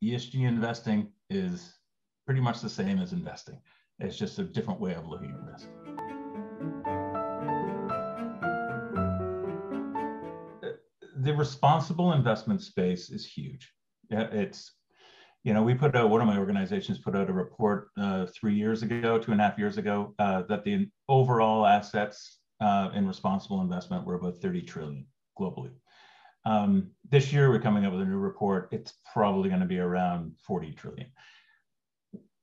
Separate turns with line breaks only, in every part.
ESG investing is pretty much the same as investing. It's just a different way of looking at risk. The responsible investment space is huge. It's, we put out, one of my organizations put out a report 3 years ago, 2.5 years ago, that the overall assets in responsible investment were about 30 trillion globally. This year, we're coming up with a new report. It's probably going to be around 40 trillion,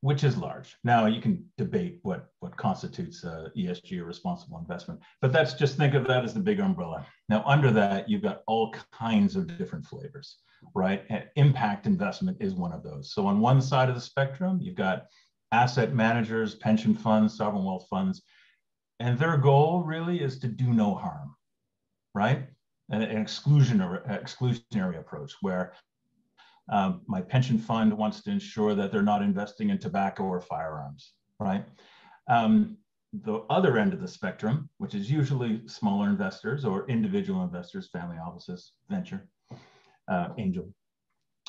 which is large. Now, you can debate what constitutes ESG or responsible investment, but that's, just think of that as the big umbrella. Now, under that, you've got all kinds of different flavors, right? And impact investment is one of those. So on one side of the spectrum, you've got asset managers, pension funds, sovereign wealth funds, and their goal really is to do no harm, right? An exclusionary approach where my pension fund wants to ensure that they're not investing in tobacco or firearms, right? The other end of the spectrum, which is usually smaller investors or individual investors, family offices, venture, angel.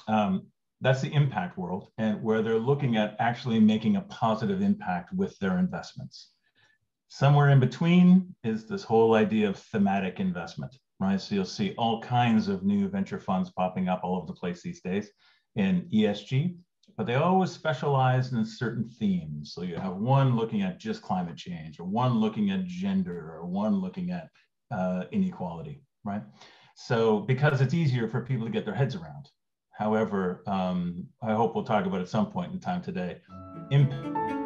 That's the impact world, and where they're looking at actually making a positive impact with their investments. Somewhere in between is this whole idea of thematic investment, right? So you'll see all kinds of new venture funds popping up all over the place these days in ESG, but they always specialize in certain themes. So you have one looking at just climate change, or one looking at gender, or one looking at inequality, right? So because it's easier for people to get their heads around. However, I hope we'll talk about at some point in time today, impact